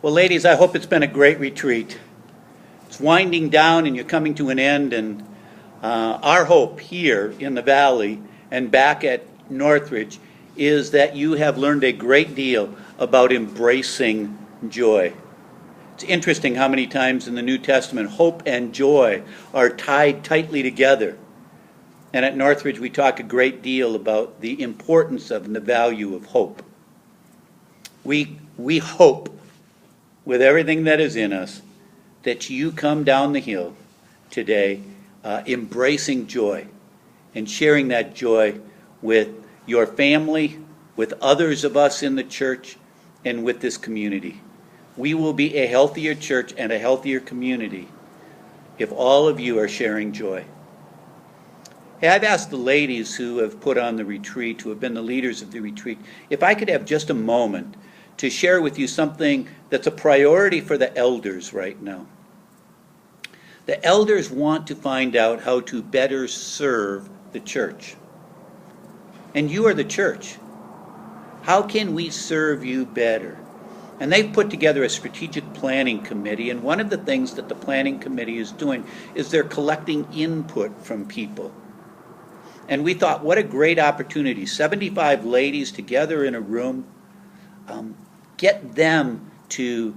Well, ladies, I hope it's been a great retreat. It's winding down and you're coming to an end, and our hope here in the Valley and back at Northridge is that you have learned a great deal about embracing joy. It's interesting how many times in the New Testament hope and joy are tied tightly together. And at Northridge we talk a great deal about the importance of and the value of hope. We hope with everything that is in us that you come down the hill today embracing joy and sharing that joy with your family, with others of us in the church, and with this community. We will be a healthier church and a healthier community if all of you are sharing joy. Hey, I've asked the ladies who have put on the retreat, who have been the leaders of the retreat, if I could have just a moment to share with you something that's a priority for the elders right now. The elders want to find out how to better serve the church. And you are the church. How can we serve you better? And they've put together a strategic planning committee, and one of the things that the planning committee is doing is they're collecting input from people. And we thought, what a great opportunity. 75 ladies together in a room. Get them to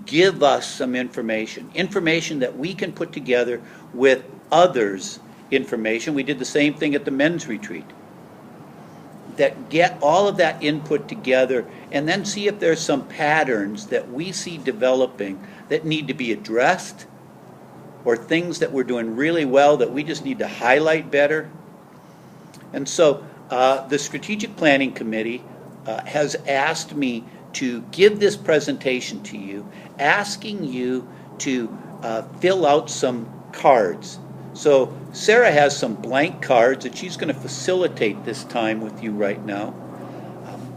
give us some information that we can put together with others' information. We did the same thing at the men's retreat. That get all of that input together and then see if there's some patterns that we see developing that need to be addressed, or things that we're doing really well that we just need to highlight better. And so the Strategic Planning Committee has asked me to give this presentation to you, asking you to fill out some cards. So Sarah has some blank cards that she's going to facilitate this time with you right now.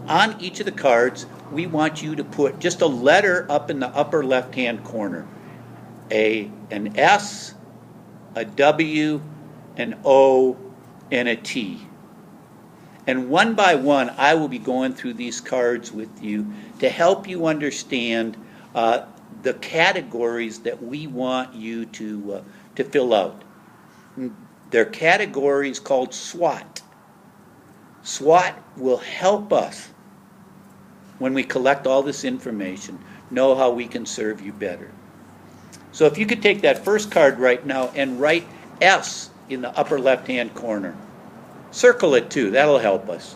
On each of the cards, we want you to put just a letter up in the upper left-hand corner. An S, a W, an O, and a T. And one by one, I will be going through these cards with you to help you understand the categories that we want you to fill out. They're categories called SWOT. SWOT will help us, when we collect all this information, know how we can serve you better. So if you could take that first card right now and write S in the upper left-hand corner. Circle it too, that'll help us.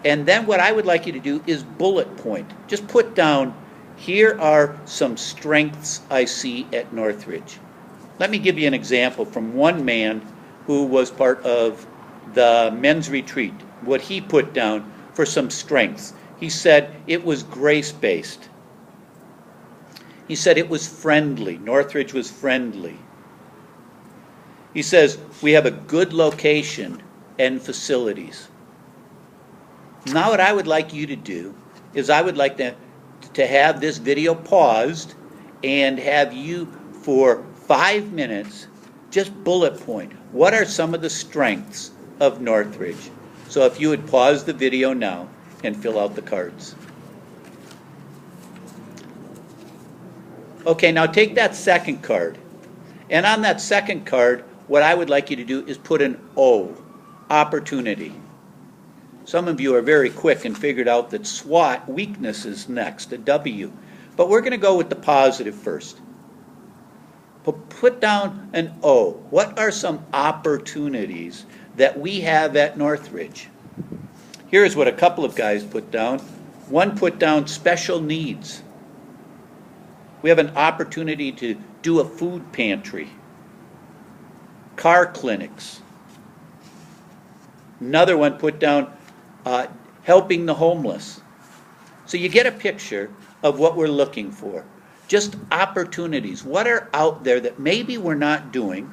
And then what I would like you to do is bullet point. Just put down, here are some strengths I see at Northridge. Let me give you an example from one man who was part of the men's retreat, what he put down for some strengths. He said it was grace-based. He said it was friendly. Northridge was friendly. He says we have a good location and facilities. Now what I would like you to do is I would like to have this video paused and have you for 5 minutes just bullet point. What are some of the strengths of Northridge? So if you would pause the video now and fill out the cards. Okay, now take that second card. And on that second card, what I would like you to do is put an O, opportunity. Some of you are very quick and figured out that SWOT, weakness, is next, a W. But we're going to go with the positive first. Put down an O. What are some opportunities that we have at Northridge? Here's what a couple of guys put down. One put down special needs. We have an opportunity to do a food pantry. Car clinics. Another one put down helping the homeless. So you get a picture of what we're looking for. Just opportunities. What are out there that maybe we're not doing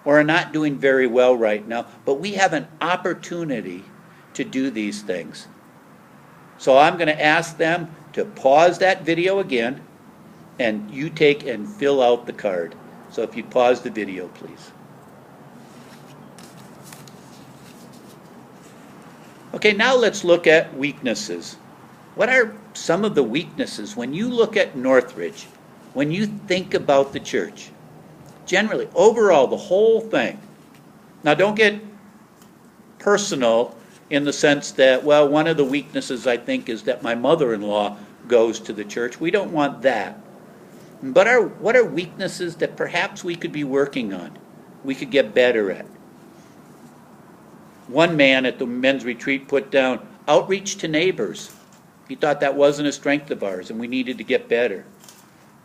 or are not doing very well right now, but we have an opportunity to do these things. So I'm going to ask them to pause that video again, and you take and fill out the card. So if you pause the video, please. Okay, now let's look at weaknesses. What are some of the weaknesses when you look at Northridge, when you think about the church? Generally, overall, the whole thing. Now, don't get personal in the sense that, well, one of the weaknesses I think is that my mother-in-law goes to the church. We don't want that. But what are weaknesses that perhaps we could be working on, we could get better at? One man at the men's retreat put down outreach to neighbors. He thought that wasn't a strength of ours and we needed to get better.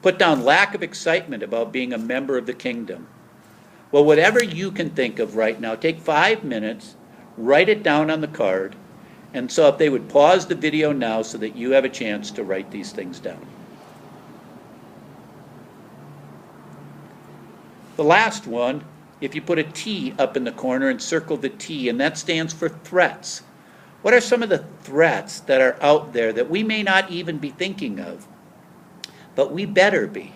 Put down lack of excitement about being a member of the kingdom. Well, whatever you can think of right now, take 5 minutes, write it down on the card, and so if they would pause the video now so that you have a chance to write these things down. The last one, if you put a T up in the corner and circle the T, and that stands for threats. What are some of the threats that are out there that we may not even be thinking of, but we better be?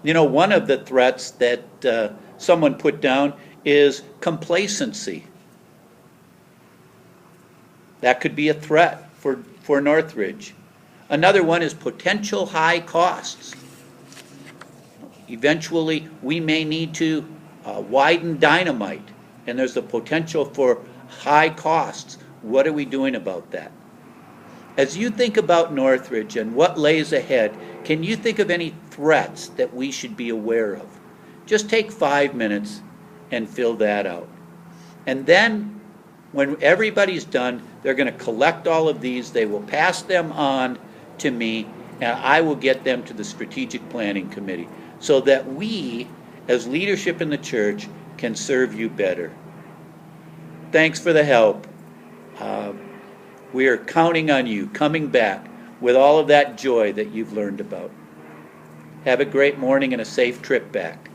You know, one of the threats that someone put down is complacency. That could be a threat for Northridge. Another one is potential high costs. Eventually, we may need to widen dynamite, and there's the potential for high costs. What are we doing about that? As you think about Northridge and what lays ahead, can you think of any threats that we should be aware of? Just take 5 minutes and fill that out. And then, when everybody's done, they're going to collect all of these. They will pass them on to me, and I will get them to the Strategic Planning Committee so that we, as leadership in the church, can serve you better. Thanks for the help. We are counting on you coming back with all of that joy that you've learned about. Have a great morning and a safe trip back.